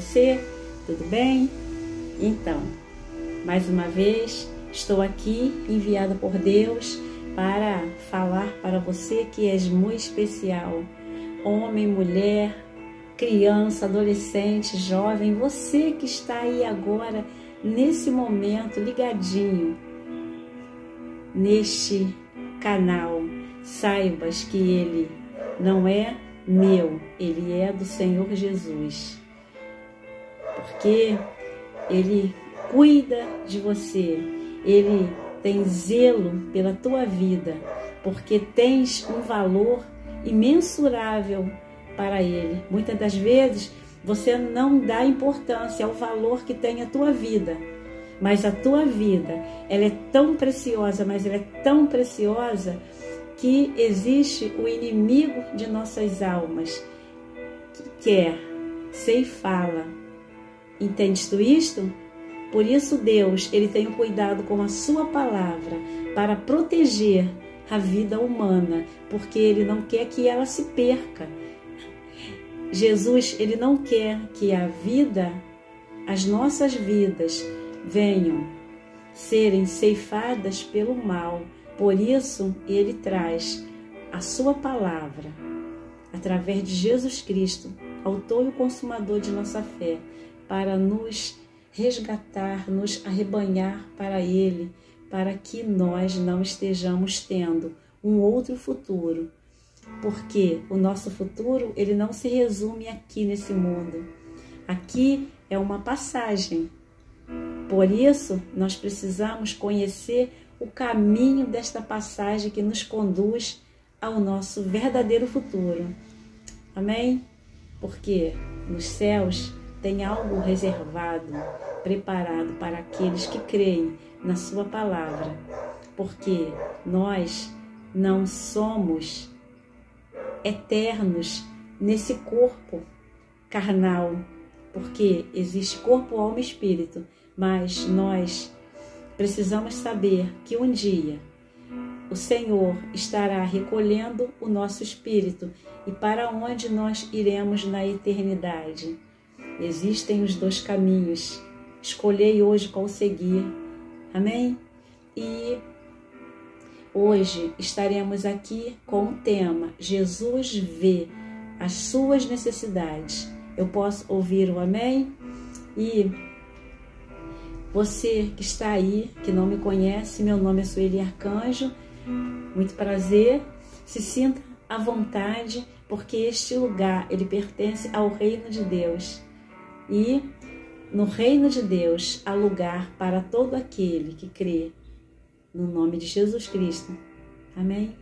você? Tudo bem? Então, mais uma vez, estou aqui enviada por Deus para falar para você que és muito especial. Homem, mulher, criança, adolescente, jovem, você que está aí agora, nesse momento, ligadinho neste canal, saibas que ele não é meu, ele é do Senhor Jesus. Porque ele cuida de você, ele tem zelo pela tua vida, porque tens um valor imensurável para ele. Muitas das vezes você não dá importância ao valor que tem a tua vida, mas a tua vida, ela é tão preciosa, mas ela é tão preciosa que existe o inimigo de nossas almas que quer ceifá-la. Entendes tu isto? Por isso Deus, ele tem um cuidado com a sua palavra para proteger a vida humana, porque ele não quer que ela se perca. Jesus, ele não quer que a vida, as nossas vidas, venham serem ceifadas pelo mal. Por isso, ele traz a sua palavra, através de Jesus Cristo, autor e consumador de nossa fé, para nos resgatar, nos arrebanhar para ele, para que nós não estejamos tendo um outro futuro. Porque o nosso futuro, ele não se resume aqui nesse mundo. Aqui é uma passagem. Por isso, nós precisamos conhecer o caminho desta passagem que nos conduz ao nosso verdadeiro futuro. Amém? Porque nos céus tem algo reservado, preparado para aqueles que creem na sua palavra. Porque nós não somos eternos nesse corpo carnal, porque existe corpo, alma e espírito, mas nós precisamos saber que um dia o Senhor estará recolhendo o nosso espírito e para onde nós iremos na eternidade. Existem os dois caminhos, escolhei hoje qual seguir, amém? E hoje estaremos aqui com o tema Jesus vê as suas necessidades. Eu posso ouvir o amém? E você que está aí, que não me conhece, meu nome é Sueli Arcanjo, muito prazer, se sinta à vontade, porque este lugar, ele pertence ao reino de Deus. E no reino de Deus há lugar para todo aquele que crê no nome de Jesus Cristo. Amém?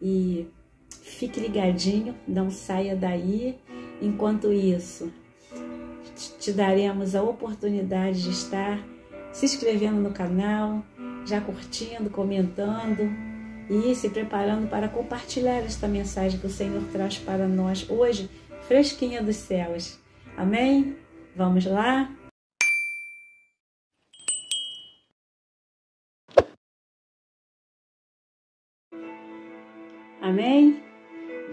E fique ligadinho, não saia daí. Enquanto isso, te daremos a oportunidade de estar se inscrevendo no canal, já curtindo, comentando e se preparando para compartilhar esta mensagem que o Senhor traz para nós hoje, fresquinha dos céus. Amém? Vamos lá? Amém?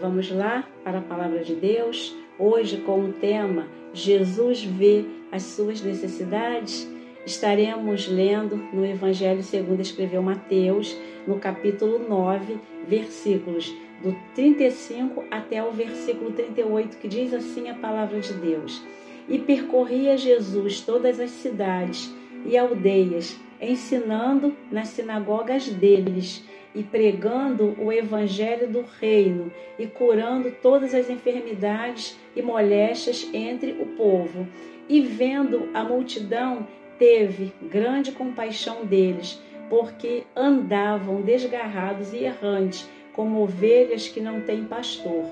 Vamos lá para a palavra de Deus, hoje com o tema Jesus vê as suas necessidades. Estaremos lendo no Evangelho segundo escreveu Mateus, no capítulo 9, versículos do 35 até o versículo 38, que diz assim a palavra de Deus. E percorria Jesus todas as cidades e aldeias, ensinando nas sinagogas deles, e pregando o evangelho do reino e curando todas as enfermidades e moléstias entre o povo. E vendo a multidão, teve grande compaixão deles, porque andavam desgarrados e errantes, como ovelhas que não têm pastor.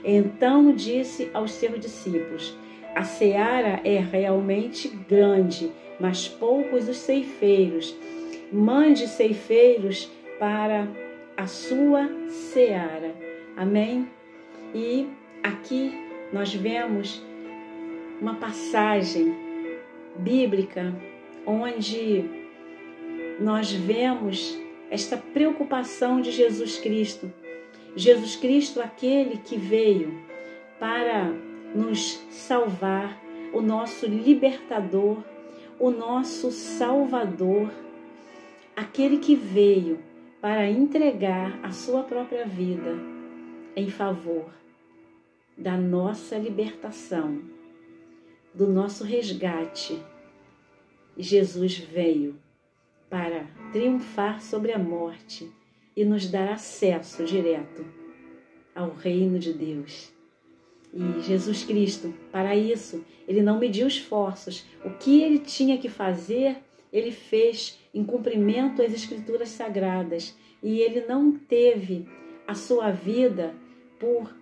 Então disse aos seus discípulos: a seara é realmente grande, mas poucos os ceifeiros. Mande ceifeiros para a sua seara. Amém? E aqui nós vemos uma passagem bíblica onde nós vemos esta preocupação de Jesus Cristo. Jesus Cristo, aquele que veio para nos salvar, o nosso libertador, o nosso salvador, aquele que veio para entregar a sua própria vida em favor da nossa libertação, do nosso resgate. E Jesus veio para triunfar sobre a morte e nos dar acesso direto ao reino de Deus. E Jesus Cristo, para isso, ele não mediu esforços. O que ele tinha que fazer, ele fez em cumprimento às Escrituras Sagradas. E ele não teve a sua vida por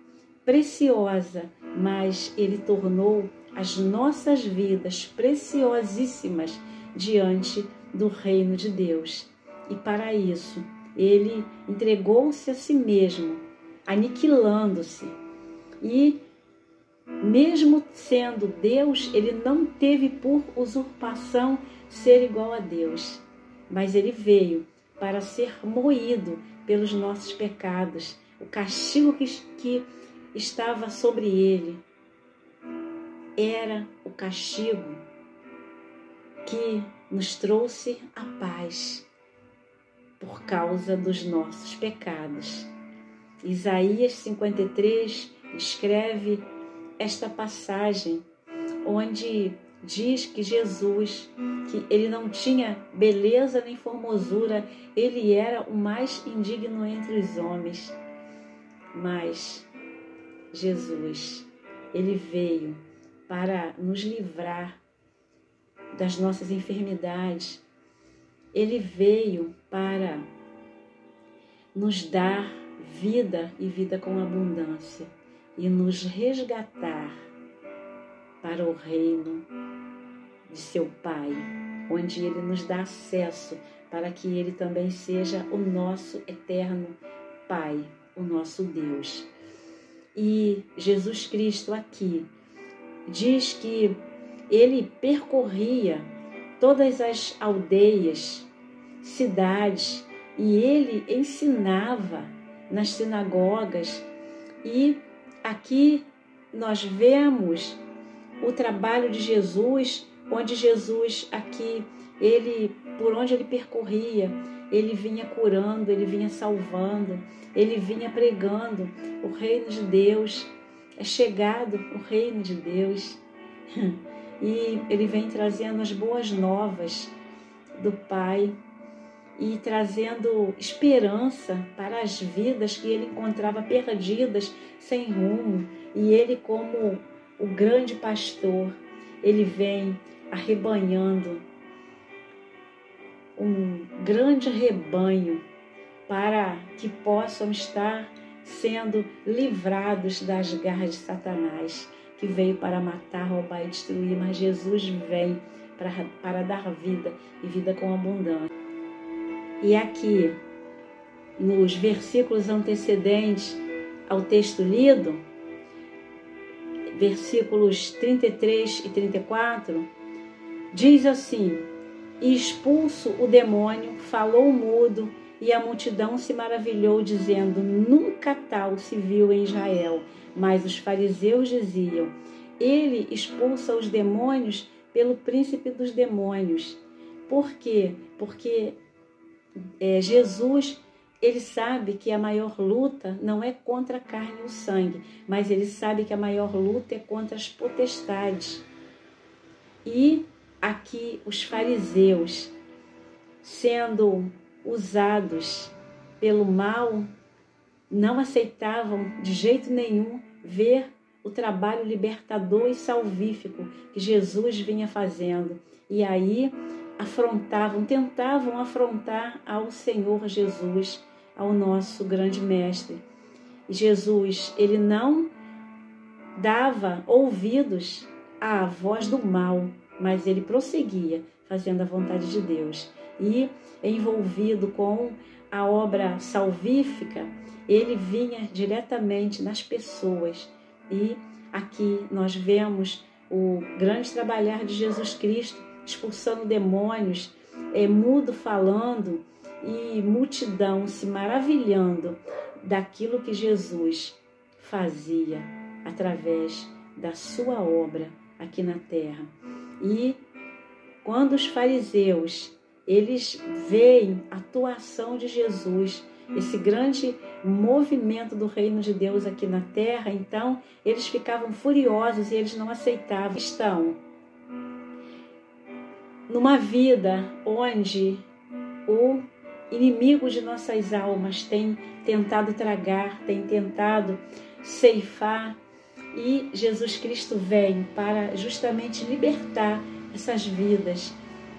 preciosa, mas ele tornou as nossas vidas preciosíssimas diante do reino de Deus. E para isso, ele entregou-se a si mesmo, aniquilando-se. E mesmo sendo Deus, ele não teve por usurpação ser igual a Deus, mas ele veio para ser moído pelos nossos pecados. O castigo que estava sobre ele era o castigo que nos trouxe a paz por causa dos nossos pecados. Isaías 53 escreve esta passagem onde diz que Jesus, que ele não tinha beleza nem formosura, ele era o mais indigno entre os homens. Mas Jesus, ele veio para nos livrar das nossas enfermidades. Ele veio para nos dar vida e vida com abundância e nos resgatar para o reino de seu Pai, onde ele nos dá acesso para que ele também seja o nosso eterno Pai, o nosso Deus. E Jesus Cristo aqui diz que ele percorria todas as aldeias, cidades, e ele ensinava nas sinagogas. E aqui nós vemos o trabalho de Jesus, onde Jesus aqui, por onde ele percorria, ele vinha curando, ele vinha salvando, ele vinha pregando o reino de Deus. É chegado o reino de Deus. E ele vem trazendo as boas novas do Pai e trazendo esperança para as vidas que ele encontrava perdidas, sem rumo. E ele, como o grande pastor, ele vem arrebanhando um grande rebanho para que possam estar sendo livrados das garras de Satanás, que veio para matar, roubar e destruir, mas Jesus vem para dar vida e vida com abundância. E aqui, nos versículos antecedentes ao texto lido, versículos 33 e 34, diz assim: E expulso o demônio, falou mudo, e a multidão se maravilhou, dizendo: Nunca tal se viu em Israel. Mas os fariseus diziam: Ele expulsa os demônios pelo príncipe dos demônios. Por quê? Porque Jesus, ele sabe que a maior luta não é contra a carne e o sangue, mas ele sabe que a maior luta é contra as potestades. E aqui os fariseus, sendo usados pelo mal, não aceitavam de jeito nenhum ver o trabalho libertador e salvífico que Jesus vinha fazendo. E aí tentavam afrontar ao Senhor Jesus, ao nosso grande mestre. E Jesus, ele não dava ouvidos à voz do mal, mas ele prosseguia fazendo a vontade de Deus. E envolvido com a obra salvífica, ele vinha diretamente nas pessoas. E aqui nós vemos o grande trabalhar de Jesus Cristo, expulsando demônios, mudo falando, e multidão se maravilhando daquilo que Jesus fazia através da sua obra aqui na terra. E quando os fariseus, eles veem a atuação de Jesus, esse grande movimento do reino de Deus aqui na terra, então eles ficavam furiosos e eles não aceitavam. Estão numa vida onde o inimigo de nossas almas tem tentado tragar, tem tentado ceifar, e Jesus Cristo vem para justamente libertar essas vidas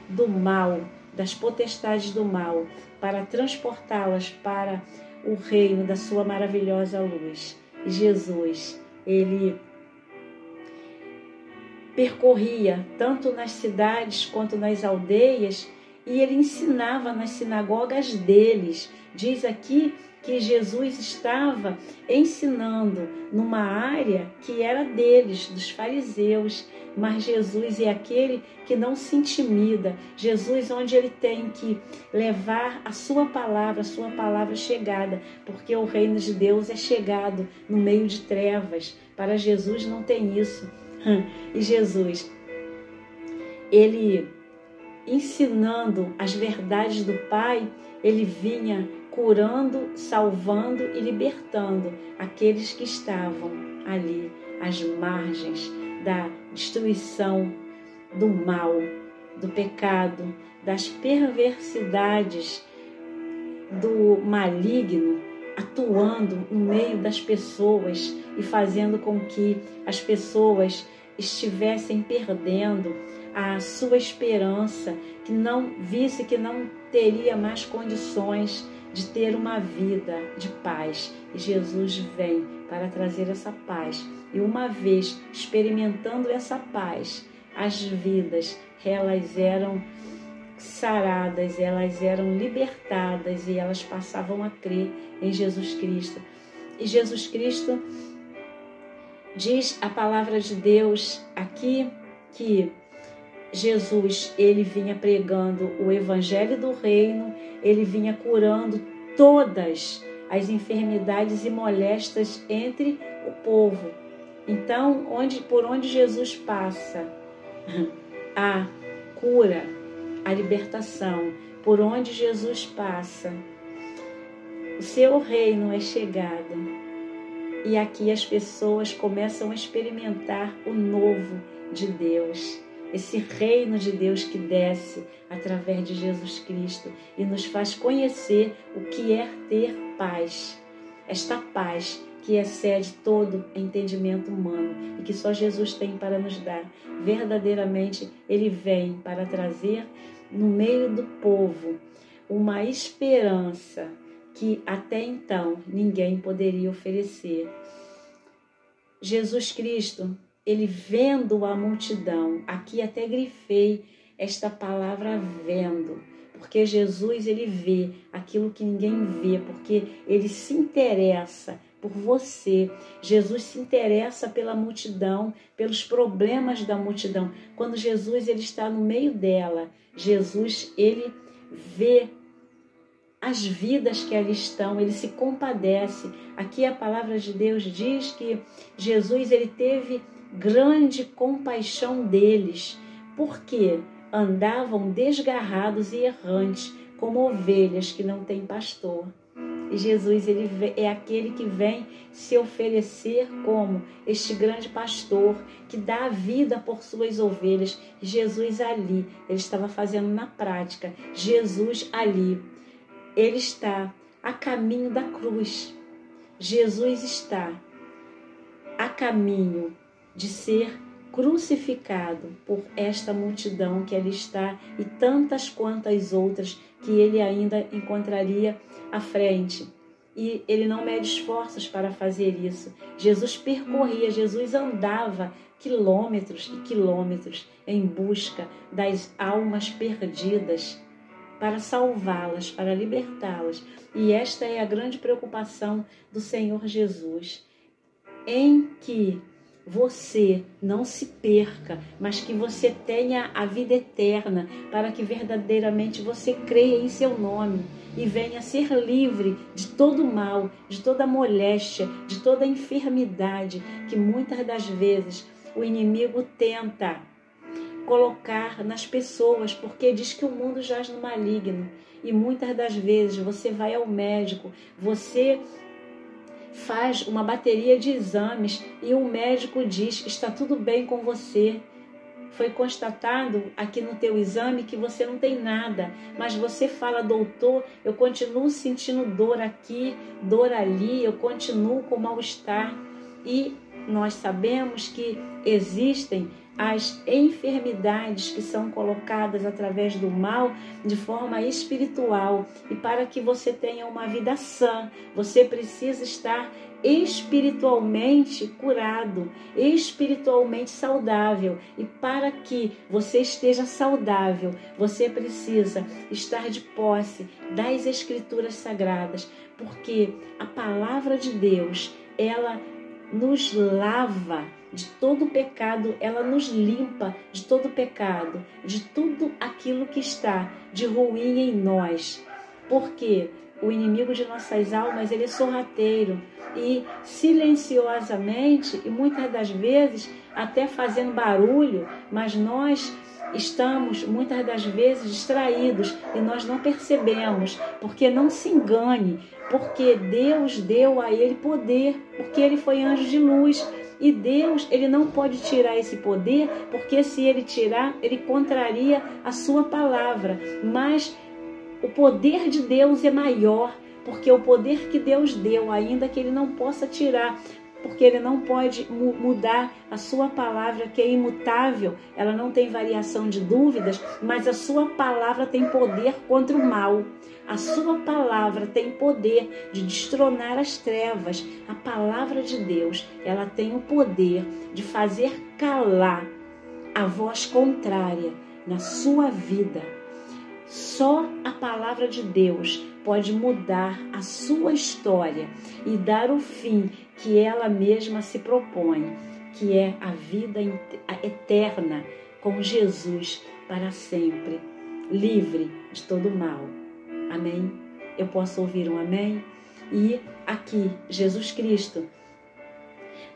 do mal, das potestades do mal, para transportá-las para o reino da sua maravilhosa luz. E Jesus, ele percorria tanto nas cidades quanto nas aldeias, e ele ensinava nas sinagogas deles. Diz aqui que Jesus estava ensinando numa área que era deles, dos fariseus, mas Jesus é aquele que não se intimida. Jesus, onde ele tem que levar a sua palavra chegada, porque o reino de Deus é chegado no meio de trevas. Para Jesus não tem isso. E Jesus, ele ensinando as verdades do Pai, ele vinha curando, salvando e libertando aqueles que estavam ali às margens da destruição, do mal, do pecado, das perversidades, do maligno, atuando no meio das pessoas e fazendo com que as pessoas estivessem perdendo a sua esperança, que não visse que não teria mais condições de ter uma vida de paz. E Jesus vem para trazer essa paz. E uma vez experimentando essa paz, as vidas, elas eram saradas, elas eram libertadas e elas passavam a crer em Jesus Cristo. E Jesus Cristo diz a palavra de Deus aqui que Jesus, ele vinha pregando o evangelho do reino, ele vinha curando todas as enfermidades e molestias entre o povo. Então, por onde Jesus passa, a cura, a libertação. Por onde Jesus passa, o seu reino é chegado. E aqui as pessoas começam a experimentar o novo de Deus. Esse reino de Deus que desce através de Jesus Cristo e nos faz conhecer o que é ter paz. Esta paz que excede todo entendimento humano e que só Jesus tem para nos dar. Verdadeiramente, ele vem para trazer no meio do povo uma esperança que até então ninguém poderia oferecer. Jesus Cristo, ele vendo a multidão, aqui até grifei esta palavra vendo, porque Jesus, ele vê aquilo que ninguém vê, porque ele se interessa por você. Jesus se interessa pela multidão, pelos problemas da multidão. Quando Jesus, ele está no meio dela, Jesus, ele vê as vidas que ali estão, ele se compadece. Aqui a palavra de Deus diz que Jesus, ele teve grande compaixão deles, porque andavam desgarrados e errantes, como ovelhas que não têm pastor. E Jesus, ele é aquele que vem se oferecer como este grande pastor que dá a vida por suas ovelhas. Jesus ali, ele estava fazendo na prática. Jesus ali, ele está a caminho da cruz. Jesus está a caminho de ser crucificado por esta multidão que ali está e tantas quantas outras que ele ainda encontraria à frente. E ele não mede esforços para fazer isso. Jesus percorria, Jesus andava quilômetros e quilômetros em busca das almas perdidas, para salvá-las, para libertá-las. E esta é a grande preocupação do Senhor Jesus, em que você não se perca, mas que você tenha a vida eterna, para que verdadeiramente você creia em seu nome e venha ser livre de todo mal, de toda moléstia, de toda enfermidade que muitas das vezes o inimigo tenta colocar nas pessoas, porque diz que o mundo jaz no maligno. E muitas das vezes você vai ao médico, você faz uma bateria de exames e o médico diz: está tudo bem com você. Foi constatado aqui no teu exame que você não tem nada, mas você fala: doutor, eu continuo sentindo dor aqui, dor ali, eu continuo com mal-estar. E nós sabemos que existem as enfermidades que são colocadas através do mal de forma espiritual. E para que você tenha uma vida sã, você precisa estar espiritualmente curado, espiritualmente saudável. E para que você esteja saudável, você precisa estar de posse das Escrituras Sagradas, porque a palavra de Deus, ela nos lava de todo pecado, ela nos limpa de todo pecado, de tudo aquilo que está de ruim em nós. Porque o inimigo de nossas almas, ele é sorrateiro e silenciosamente, e muitas das vezes até fazendo barulho, mas nós estamos muitas das vezes distraídos e nós não percebemos. Porque não se engane, porque Deus deu a ele poder, porque ele foi anjo de luz. E Deus, ele não pode tirar esse poder, porque se ele tirar, ele contraria a sua palavra. Mas o poder de Deus é maior, porque o poder que Deus deu, ainda que ele não possa tirar, porque ele não pode mudar a sua palavra, que é imutável, ela não tem variação de dúvidas, mas a sua palavra tem poder contra o mal. A sua palavra tem poder de destronar as trevas. A palavra de Deus, ela tem o poder de fazer calar a voz contrária na sua vida. Só a palavra de Deus pode mudar a sua história e dar o fim que ela mesma se propõe, que é a vida eterna com Jesus para sempre, livre de todo mal. Amém? Eu posso ouvir um amém? E aqui, Jesus Cristo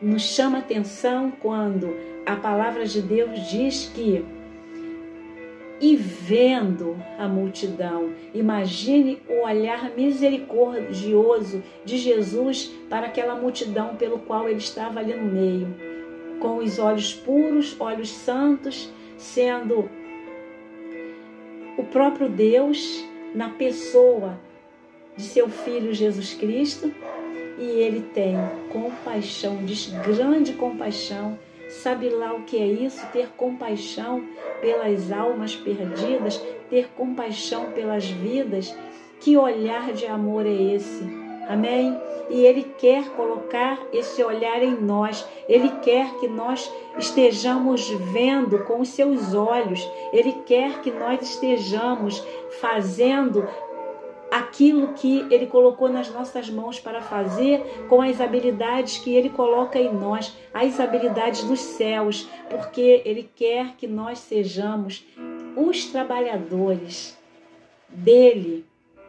nos chama atenção quando a palavra de Deus diz que: e vendo a multidão, imagine o olhar misericordioso de Jesus para aquela multidão pelo qual ele estava ali no meio, com os olhos puros, olhos santos, sendo o próprio Deus na pessoa de seu Filho Jesus Cristo. E ele tem compaixão, diz grande compaixão. Sabe lá o que é isso? Ter compaixão pelas almas perdidas, ter compaixão pelas vidas. Que olhar de amor é esse? Amém? E ele quer colocar esse olhar em nós. Ele quer que nós estejamos vendo com os seus olhos. Ele quer que nós estejamos fazendo aquilo que ele colocou nas nossas mãos para fazer, com as habilidades que ele coloca em nós, as habilidades dos céus, porque ele quer que nós sejamos os trabalhadores dele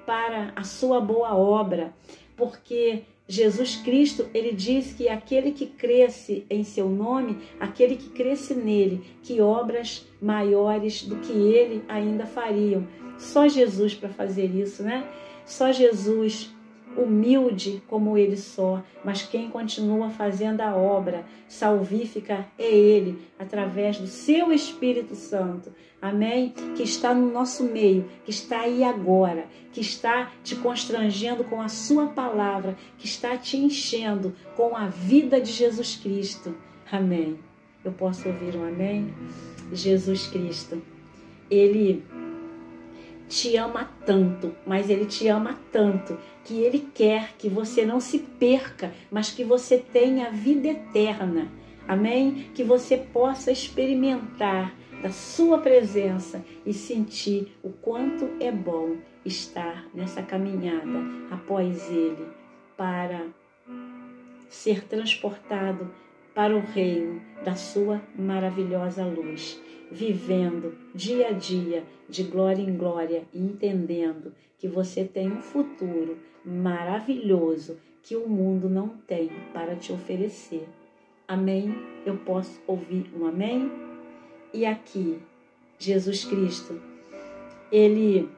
para a sua boa obra. Porque Jesus Cristo, ele diz que aquele que cresce em seu nome, aquele que cresce nele, que obras maiores do que ele ainda fariam. Só Jesus para fazer isso, né? Só Jesus, humilde como ele só, mas quem continua fazendo a obra salvífica é ele, através do seu Espírito Santo. Amém? Que está no nosso meio, que está aí agora, que está te constrangendo com a sua palavra, que está te enchendo com a vida de Jesus Cristo. Amém? Eu posso ouvir um amém? Jesus Cristo, ele te ama tanto, mas ele te ama tanto que ele quer que você não se perca, mas que você tenha vida eterna. Amém? Que você possa experimentar da sua presença e sentir o quanto é bom estar nessa caminhada após ele, para ser transportado para o reino da sua maravilhosa luz, vivendo dia a dia de glória em glória e entendendo que você tem um futuro maravilhoso que o mundo não tem para te oferecer. amém? Eu posso ouvir um amém? E aqui, Jesus Cristo, ele,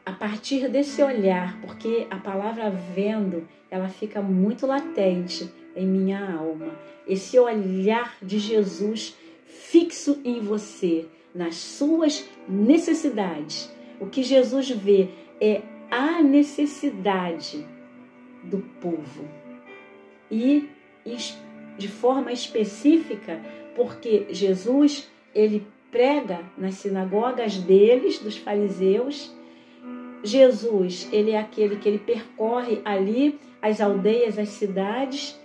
a partir desse olhar, porque a palavra vendo, ela fica muito latente em minha alma. Esse olhar de Jesus fixo em você, nas suas necessidades. O que Jesus vê é a necessidade do povo. E de forma específica, porque Jesus, ele prega nas sinagogas deles, dos fariseus. Jesus, ele é aquele que ele percorre ali as aldeias, as cidades.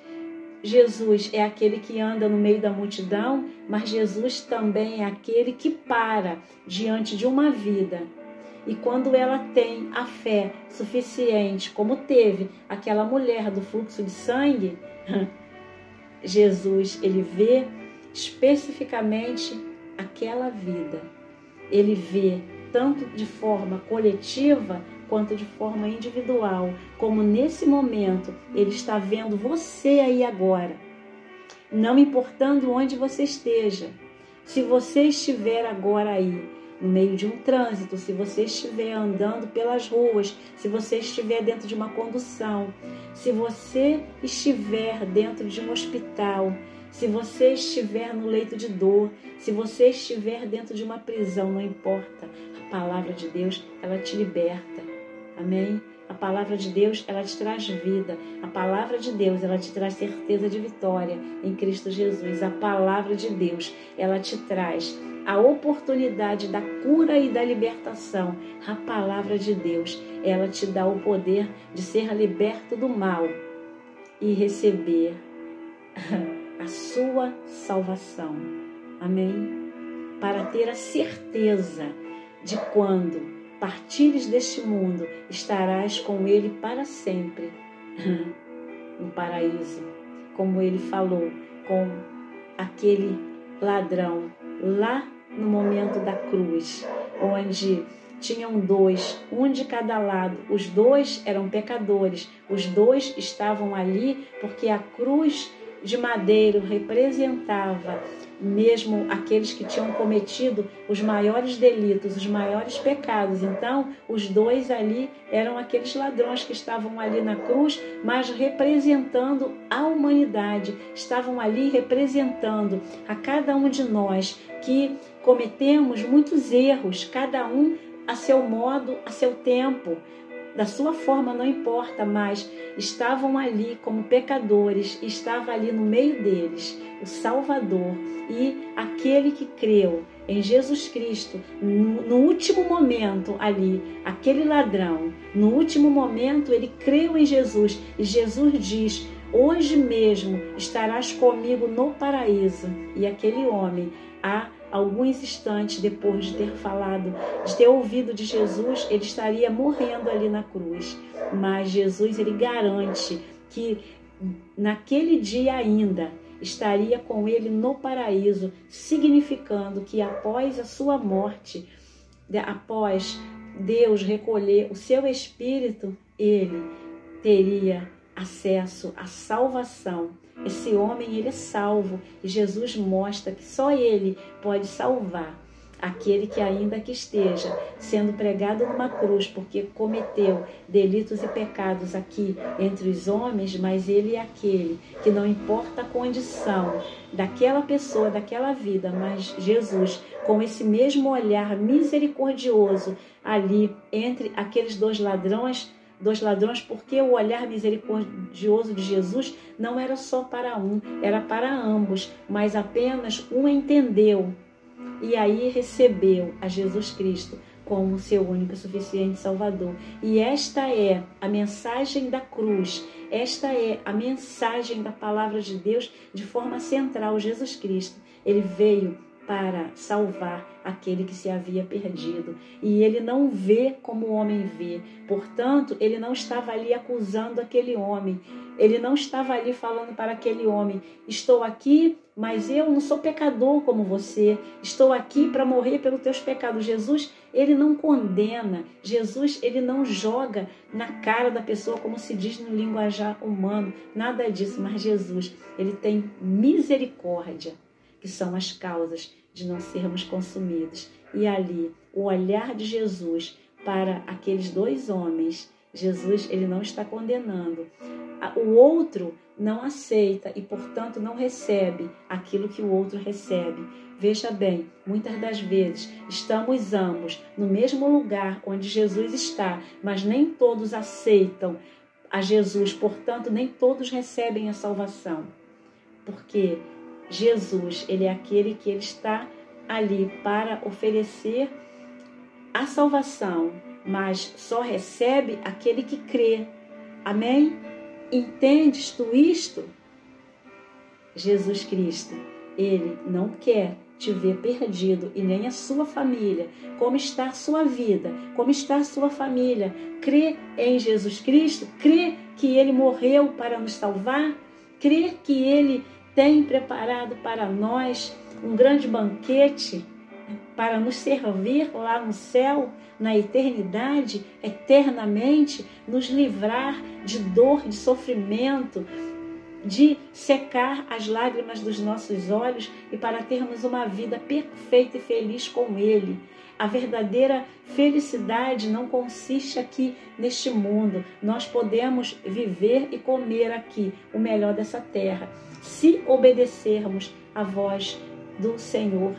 Jesus é aquele que anda no meio da multidão, mas Jesus também é aquele que para diante de uma vida. E quando ela tem a fé suficiente, como teve aquela mulher do fluxo de sangue, Jesus, ele vê especificamente aquela vida. Ele vê tanto de forma coletiva quanto de forma individual, como nesse momento ele está vendo você aí agora, não importando onde você esteja. Se você estiver agora aí no meio de um trânsito, se você estiver andando pelas ruas, se você estiver dentro de uma condução, se você estiver dentro de um hospital, se você estiver no leito de dor, se você estiver dentro de uma prisão, não importa, a palavra de Deus, ela te liberta. Amém? A palavra de Deus, ela te traz vida. A palavra de Deus, ela te traz certeza de vitória em Cristo Jesus. A palavra de Deus, ela te traz a oportunidade da cura e da libertação. A palavra de Deus, ela te dá o poder de ser liberto do mal e receber a sua salvação. Amém? Para ter a certeza de quando partires deste mundo, estarás com ele para sempre no paraíso, como ele falou com aquele ladrão lá no momento da cruz, onde tinham dois, um de cada lado. Os dois eram pecadores, os dois estavam ali porque a cruz de madeiro representava mesmo aqueles que tinham cometido os maiores delitos, os maiores pecados. Então, os dois ali eram aqueles ladrões que estavam ali na cruz, mas representando a humanidade, estavam ali representando a cada um de nós que cometemos muitos erros, cada um a seu modo, a seu tempo, da sua forma, não importa, mas estavam ali como pecadores, estava ali no meio deles o Salvador e aquele que creu em Jesus Cristo no último momento ali, aquele ladrão, no último momento ele creu em Jesus e Jesus diz: hoje mesmo estarás comigo no paraíso. E aquele homem, alguns instantes depois de ter falado, de ter ouvido de Jesus, ele estaria morrendo ali na cruz. Mas Jesus, ele garante que naquele dia ainda estaria com ele no paraíso, significando que após a sua morte, após Deus recolher o seu espírito, ele teria acesso à salvação. Esse homem, ele é salvo e Jesus mostra que só ele pode salvar aquele que ainda que esteja sendo pregado numa cruz porque cometeu delitos e pecados aqui entre os homens, mas ele é aquele que não importa a condição daquela pessoa, daquela vida, mas Jesus, com esse mesmo olhar misericordioso ali entre aqueles dois ladrões, porque o olhar misericordioso de Jesus não era só para um, era para ambos, mas apenas um entendeu e aí recebeu a Jesus Cristo como seu único e suficiente Salvador. E esta é a mensagem da cruz, esta é a mensagem da palavra de Deus de forma central. Jesus Cristo, ele veio para salvar aquele que se havia perdido. E ele não vê como o homem vê. Portanto, ele não estava ali acusando aquele homem. Ele não estava ali falando para aquele homem: estou aqui, mas eu não sou pecador como você. Estou aqui para morrer pelos teus pecados. Jesus, ele não condena. Jesus, ele não joga na cara da pessoa, como se diz no linguajar humano. Nada disso. Mas Jesus, ele tem misericórdia, que são as causas de não sermos consumidos. E ali, o olhar de Jesus para aqueles dois homens, Jesus, ele não está condenando. O outro não aceita e, portanto, não recebe aquilo que o outro recebe. Veja bem, muitas das vezes estamos ambos no mesmo lugar onde Jesus está, mas nem todos aceitam a Jesus, portanto, nem todos recebem a salvação. Porque Jesus, ele é aquele que ele está ali para oferecer a salvação, mas só recebe aquele que crê. Amém? Entendes tu isto? Jesus Cristo, ele não quer te ver perdido, e nem a sua família. Como está a sua vida? Como está a sua família? Crê em Jesus Cristo? Crê que ele morreu para nos salvar? Crê que ele tem preparado para nós um grande banquete para nos servir lá no céu, na eternidade, eternamente, nos livrar de dor, de sofrimento, de secar as lágrimas dos nossos olhos e para termos uma vida perfeita e feliz com Ele. A verdadeira felicidade não consiste aqui neste mundo. Nós podemos viver e comer aqui o melhor dessa terra, se obedecermos à voz do Senhor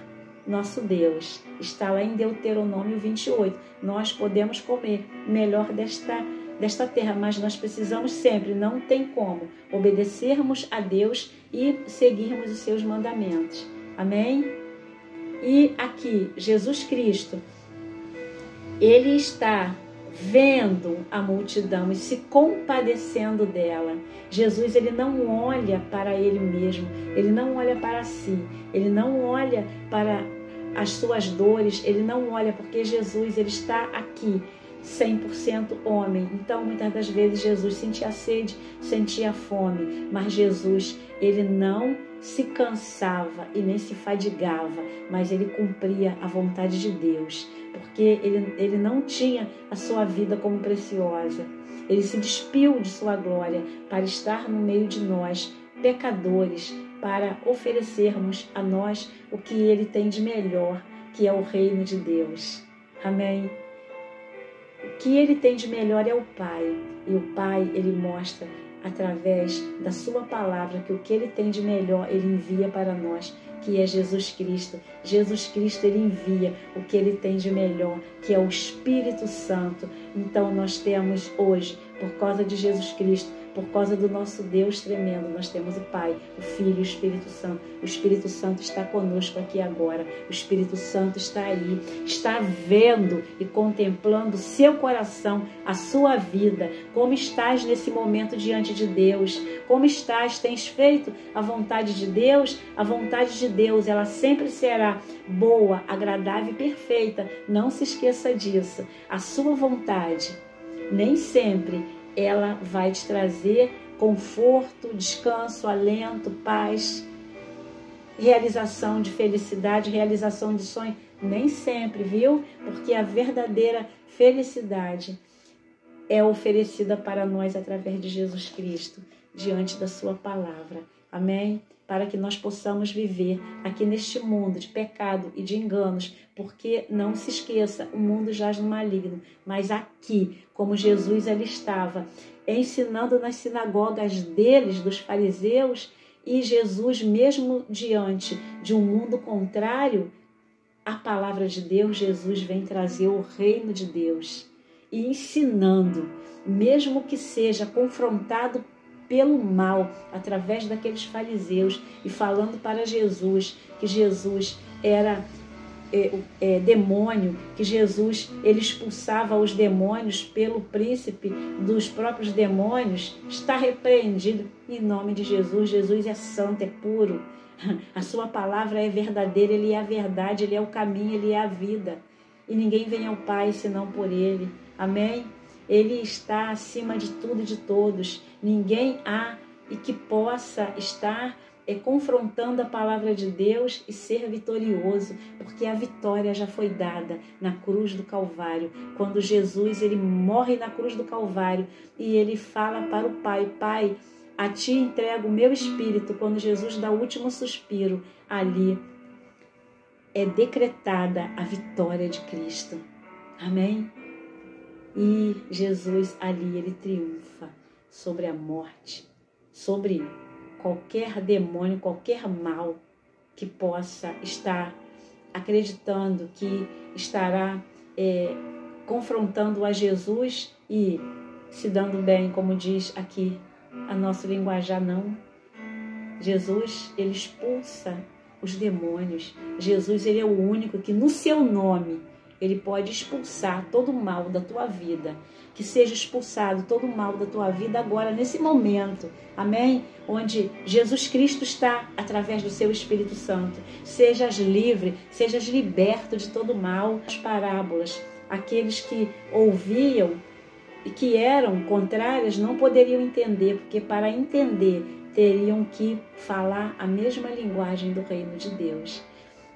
nosso Deus. Está lá em Deuteronômio 28. Nós podemos comer melhor desta terra, mas nós precisamos sempre, não tem como, obedecermos a Deus e seguirmos os seus mandamentos. Amém? E aqui, Jesus Cristo, ele está vendo a multidão e se compadecendo dela. Jesus, ele não olha para ele mesmo, ele não olha para si, ele não olha para as suas dores, ele não olha, porque Jesus, ele está aqui 100% homem. Então, muitas das vezes, Jesus sentia sede, sentia fome, mas Jesus, ele não se cansava e nem se fadigava, mas ele cumpria a vontade de Deus, porque ele não tinha a sua vida como preciosa. Ele se despiu de sua glória para estar no meio de nós, pecadores, para oferecermos a nós o que ele tem de melhor, que é o reino de Deus. Amém? O que ele tem de melhor é o Pai, e o Pai, ele mostra através da sua palavra que o que ele tem de melhor ele envia para nós, que é Jesus Cristo. Jesus Cristo, ele envia o que ele tem de melhor, que é o Espírito Santo. Então nós temos hoje, por causa de Jesus Cristo, por causa do nosso Deus tremendo, nós temos o Pai, o Filho e o Espírito Santo. O Espírito Santo está conosco aqui agora. O Espírito Santo está aí, está vendo e contemplando o seu coração, a sua vida. Como estás nesse momento diante de Deus? Como estás? Tens feito a vontade de Deus? A vontade de Deus, ela sempre será boa, agradável e perfeita. Não se esqueça disso. A sua vontade, nem sempre ela vai te trazer conforto, descanso, alento, paz, realização de felicidade, realização de sonho. Nem sempre, viu? Porque a verdadeira felicidade é oferecida para nós através de Jesus Cristo, diante da sua palavra. Amém? Para que nós possamos viver aqui neste mundo de pecado e de enganos, porque não se esqueça, o mundo jaz no maligno, mas aqui, como Jesus ali estava, ensinando nas sinagogas deles, dos fariseus, e Jesus, mesmo diante de um mundo contrário, a palavra de Deus, Jesus vem trazer o reino de Deus, e ensinando, mesmo que seja confrontado pelo mal, através daqueles fariseus, e falando para Jesus, que Jesus era demônio, que Jesus ele expulsava os demônios pelo príncipe dos próprios demônios, está repreendido em nome de Jesus. Jesus é santo, é puro. A sua palavra é verdadeira, Ele é a verdade, Ele é o caminho, Ele é a vida. E ninguém vem ao Pai senão por Ele. Amém? Ele está acima de tudo e de todos. Ninguém há e que possa estar confrontando a palavra de Deus e ser vitorioso, porque a vitória já foi dada na cruz do Calvário. Quando Jesus ele morre na cruz do Calvário e ele fala para o Pai: Pai, a ti entrego o meu espírito. Quando Jesus dá o último suspiro, ali é decretada a vitória de Cristo. Amém? E Jesus ali, ele triunfa sobre a morte, sobre qualquer demônio, qualquer mal que possa estar acreditando que estará confrontando a Jesus e se dando bem, como diz aqui a nosso linguajar, não. Jesus, ele expulsa os demônios. Jesus, ele é o único que no seu nome ele pode expulsar todo o mal da tua vida. Que seja expulsado todo o mal da tua vida agora, nesse momento. Amém? Onde Jesus Cristo está através do seu Espírito Santo. Sejas livre, sejas liberto de todo o mal. As parábolas, aqueles que ouviam e que eram contrárias não poderiam entender, porque para entender teriam que falar a mesma linguagem do reino de Deus.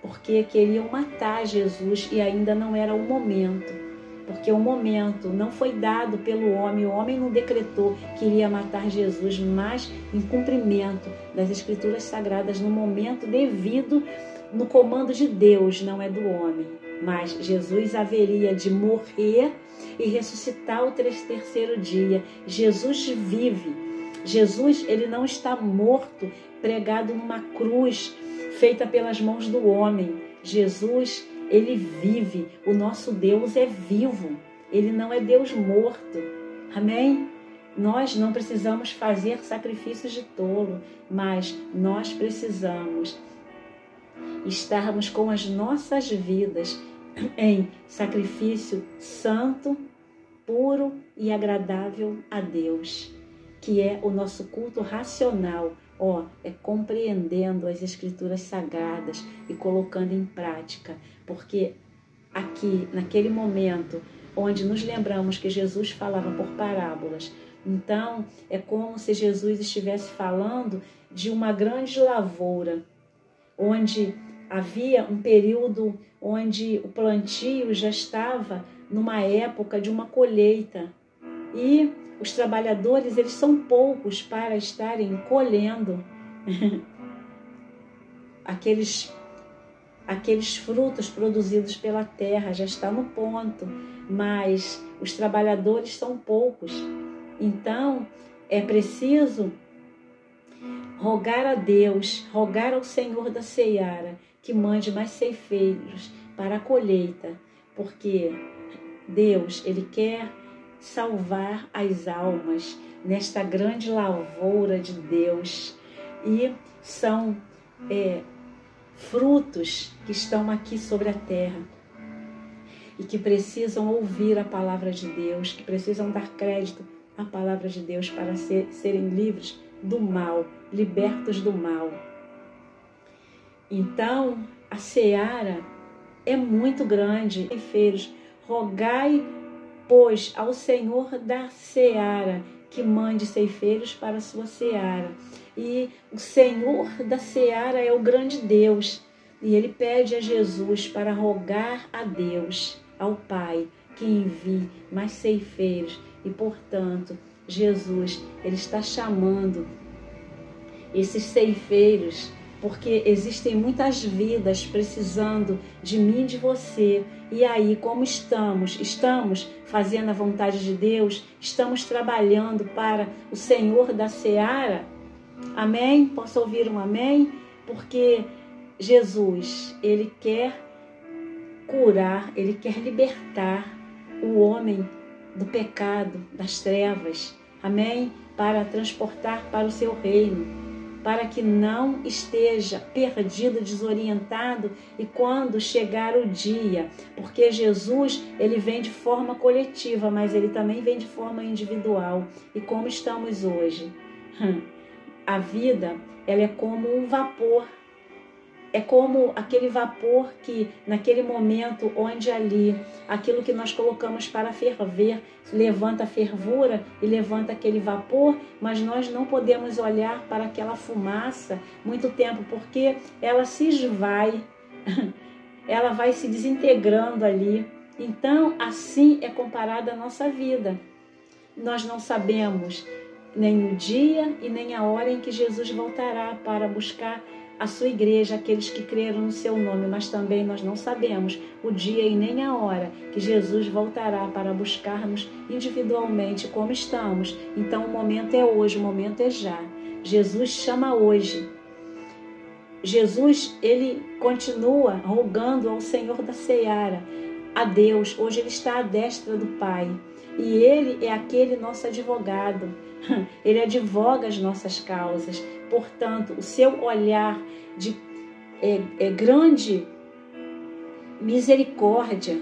Porque queriam matar Jesus e ainda não era o momento. Porque o momento não foi dado pelo homem, o homem não decretou que iria matar Jesus, mas em cumprimento das Escrituras Sagradas, no momento devido, no comando de Deus, não é do homem. Mas Jesus haveria de morrer e ressuscitar ao terceiro dia. Jesus vive. Jesus, ele não está morto, pregado numa cruz, feita pelas mãos do homem. Jesus, ele vive. O nosso Deus é vivo. Ele não é Deus morto. Amém? Nós não precisamos fazer sacrifícios de tolo, mas nós precisamos estarmos com as nossas vidas em sacrifício santo, puro e agradável a Deus, que é o nosso culto racional. É compreendendo as Escrituras Sagradas e colocando em prática, porque aqui, naquele momento, onde nos lembramos que Jesus falava por parábolas, então é como se Jesus estivesse falando de uma grande lavoura, onde havia um período onde o plantio já estava numa época de uma colheita, e os trabalhadores, eles são poucos para estarem colhendo aqueles frutos produzidos pela terra, já está no ponto, mas os trabalhadores são poucos. Então, é preciso rogar a Deus, rogar ao Senhor da Seara, que mande mais ceifeiros para a colheita, porque Deus, ele quer salvar as almas nesta grande lavoura de Deus, e são frutos que estão aqui sobre a terra e que precisam ouvir a palavra de Deus, que precisam dar crédito à palavra de Deus para serem livres do mal, libertos do mal. Então, a seara é muito grande. Ceifeiros, rogai, pois, ao Senhor da seara que mande ceifeiros para a sua seara. E o Senhor da seara é o grande Deus. E ele pede a Jesus para rogar a Deus, ao Pai, que envie mais ceifeiros. E, portanto, Jesus, ele está chamando esses ceifeiros, porque existem muitas vidas precisando de mim e de você. E aí, como estamos fazendo a vontade de Deus, estamos trabalhando para o Senhor da seara. Amém? Posso ouvir um amém? Porque Jesus, ele quer curar, ele quer libertar o homem do pecado, das trevas. Amém? Para transportar para o seu reino, para que não esteja perdido, desorientado, e quando chegar o dia, porque Jesus, ele vem de forma coletiva, mas ele também vem de forma individual. E como estamos hoje? A vida, ela é como um vapor É como aquele vapor que, naquele momento onde ali, aquilo que nós colocamos para ferver, levanta a fervura e levanta aquele vapor, mas nós não podemos olhar para aquela fumaça muito tempo, porque ela se esvai, ela vai se desintegrando ali. Então, assim é comparada a nossa vida. Nós não sabemos nem o dia e nem a hora em que Jesus voltará para buscar a sua igreja, aqueles que creram no seu nome, mas também nós não sabemos o dia e nem a hora que Jesus voltará para buscar-nos individualmente como estamos. Então o momento é hoje, o momento é já. Jesus chama hoje. Jesus, ele continua rogando ao Senhor da Seara, a Deus. Hoje ele está à destra do Pai e ele é aquele nosso advogado. Ele advoga as nossas causas. Portanto, o seu olhar de grande misericórdia,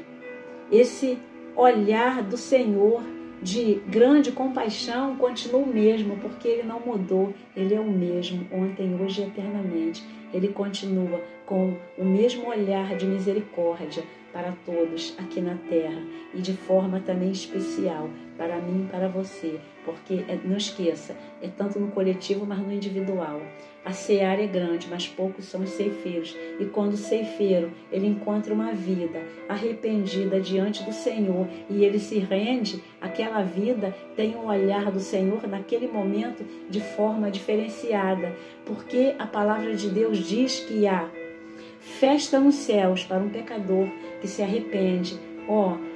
esse olhar do Senhor de grande compaixão continua o mesmo, porque ele não mudou, ele é o mesmo, ontem, hoje e eternamente. Ele continua com o mesmo olhar de misericórdia para todos aqui na terra e de forma também especial para mim e para você, porque não esqueça, é tanto no coletivo, mas no individual. A seara é grande, mas poucos são os ceifeiros, e quando o ceifeiro ele encontra uma vida arrependida diante do Senhor e ele se rende, aquela vida tem um olhar do Senhor naquele momento de forma diferenciada, porque a palavra de Deus diz que há festa nos céus para um pecador que se arrepende,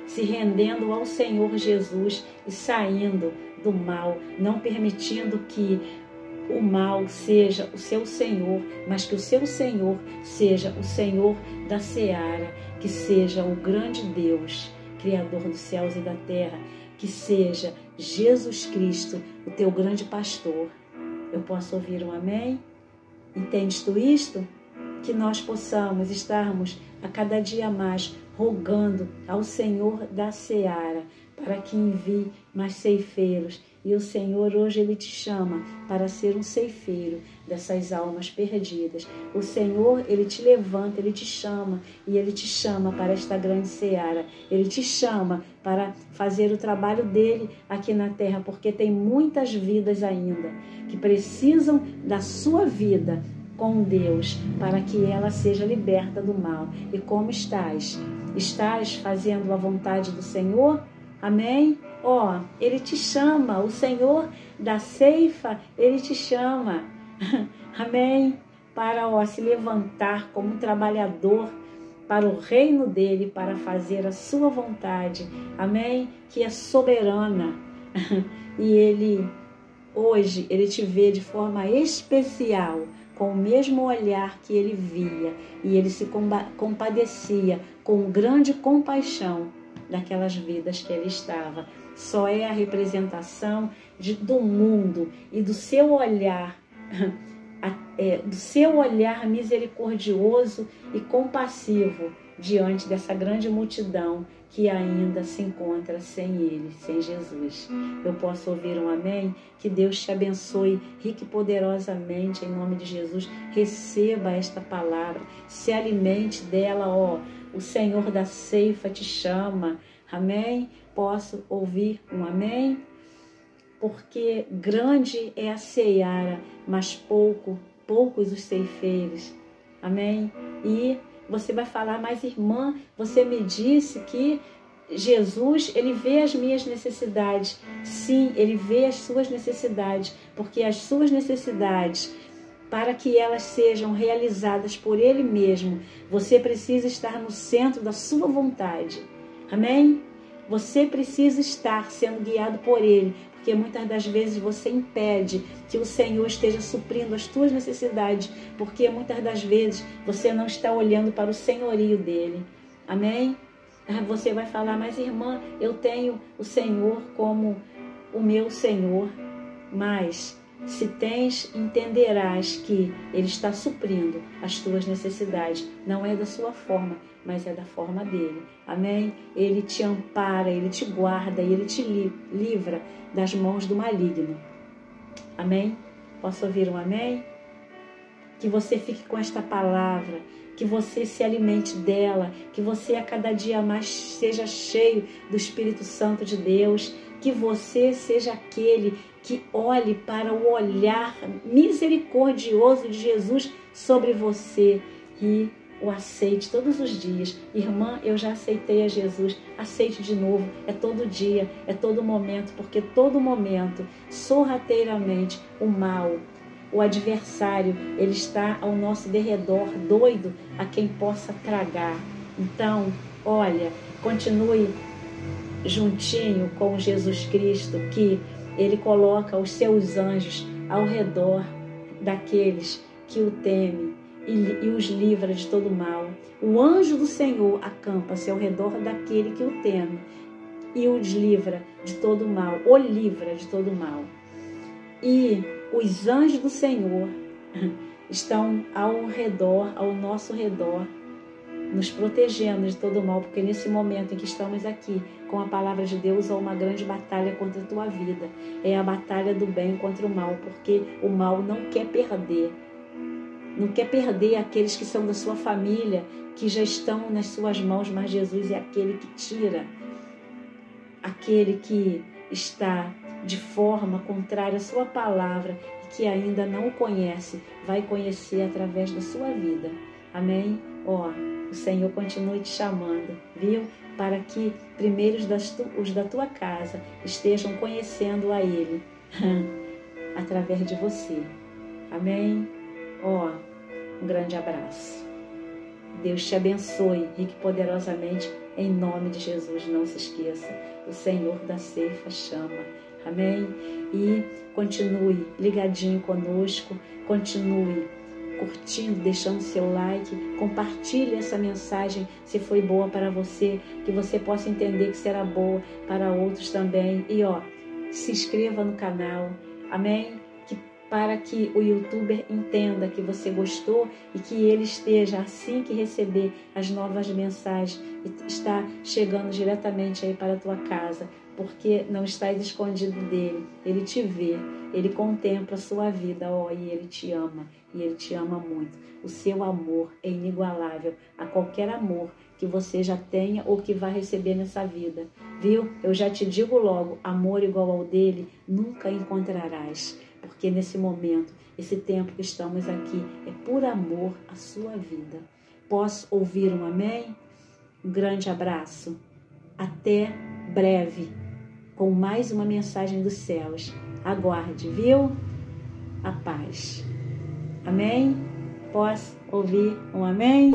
se rendendo ao Senhor Jesus e saindo do mal, não permitindo que o mal seja o seu Senhor, mas que o seu Senhor seja o Senhor da seara, que seja o grande Deus, Criador dos céus e da terra, que seja Jesus Cristo, o teu grande pastor. Eu posso ouvir um amém? Entendes tu isto? Que nós possamos estarmos a cada dia mais rogando ao Senhor da seara para que envie mais ceifeiros. E o Senhor hoje ele te chama para ser um ceifeiro dessas almas perdidas. O Senhor ele te levanta, ele te chama e ele te chama para esta grande seara. Ele te chama para fazer o trabalho dele aqui na terra, porque tem muitas vidas ainda que precisam da sua vida com Deus, para que ela seja liberta do mal. E como estás? Estás fazendo a vontade do Senhor? Amém? Ele te chama, o Senhor da ceifa, ele te chama. Amém? Para se levantar como um trabalhador para o reino dele, para fazer a sua vontade. Amém? Que é soberana. E ele, hoje, ele te vê de forma especial, com o mesmo olhar que ele via, e ele se compadecia com grande compaixão daquelas vidas que ele estava. Só é a representação do mundo e do seu olhar, do seu olhar misericordioso e compassivo diante dessa grande multidão que ainda se encontra sem ele, sem Jesus. Eu posso ouvir um amém? Que Deus te abençoe rica e poderosamente, em nome de Jesus. Receba esta palavra, se alimente dela, o Senhor da ceifa te chama. Amém? Posso ouvir um amém? Porque grande é a seara, mas poucos os ceifeiros. Amém? E você vai falar, mas irmã, você me disse que Jesus, ele vê as minhas necessidades. Sim, ele vê as suas necessidades, porque as suas necessidades, para que elas sejam realizadas por ele mesmo, você precisa estar no centro da sua vontade. Amém? Você precisa estar sendo guiado por ele, porque muitas das vezes você impede que o Senhor esteja suprindo as tuas necessidades, porque muitas das vezes você não está olhando para o senhorio dele. Amém? Você vai falar, mas irmã, eu tenho o Senhor como o meu Senhor, mas se tens, entenderás que ele está suprindo as tuas necessidades, não é da sua forma, mas é da forma dele. Amém? Ele te ampara, ele te guarda e ele te livra das mãos do maligno. Amém? Posso ouvir um amém? que você fique com esta palavra, que você se alimente dela, que você a cada dia mais seja cheio do Espírito Santo de Deus, que você seja aquele que olhe para o olhar misericordioso de Jesus sobre você e o aceite todos os dias. Irmã, eu já aceitei a Jesus, aceite de novo, é todo dia, é todo momento, porque todo momento, sorrateiramente, o mal, o adversário, ele está ao nosso derredor, doido a quem possa tragar. Então, olha, continue juntinho com Jesus Cristo, que ele coloca os seus anjos ao redor daqueles que o temem e os livra de todo mal. O anjo do Senhor acampa-se ao redor daquele que o teme e os livra de todo mal, o livra de todo mal. E os anjos do Senhor estão ao redor, ao nosso redor, nos protegendo de todo mal, porque nesse momento em que estamos aqui com a palavra de Deus, há uma grande batalha contra a tua vida. É a batalha do bem contra o mal, porque o mal não quer perder. Não quer perder aqueles que são da sua família, que já estão nas suas mãos, mas Jesus é aquele que tira. Aquele que está de forma contrária à sua palavra e que ainda não o conhece, vai conhecer através da sua vida. Amém? O Senhor continue te chamando, viu? Para que primeiro os da tua casa estejam conhecendo a Ele através de você. Amém? Um grande abraço. Deus te abençoe rique e poderosamente, em nome de Jesus. Não se esqueça, o Senhor da ceifa chama. Amém? E continue ligadinho conosco, continue curtindo, deixando seu like, compartilhe essa mensagem se foi boa para você, que você possa entender que será boa para outros também. E se inscreva no canal, amém? Para que o youtuber entenda que você gostou e que ele esteja, assim que receber as novas mensagens, está chegando diretamente aí para a tua casa, porque não estás escondido dele, ele te vê, ele contempla a sua vida, e ele te ama muito. O seu amor é inigualável a qualquer amor que você já tenha ou que vai receber nessa vida, viu? Eu já te digo logo, amor igual ao dele nunca encontrarás. Porque nesse momento, esse tempo que estamos aqui, é por amor à sua vida. Posso ouvir um amém? Um grande abraço. Até breve, com mais uma mensagem dos céus. Aguarde, viu? A paz. Amém? Posso ouvir um amém?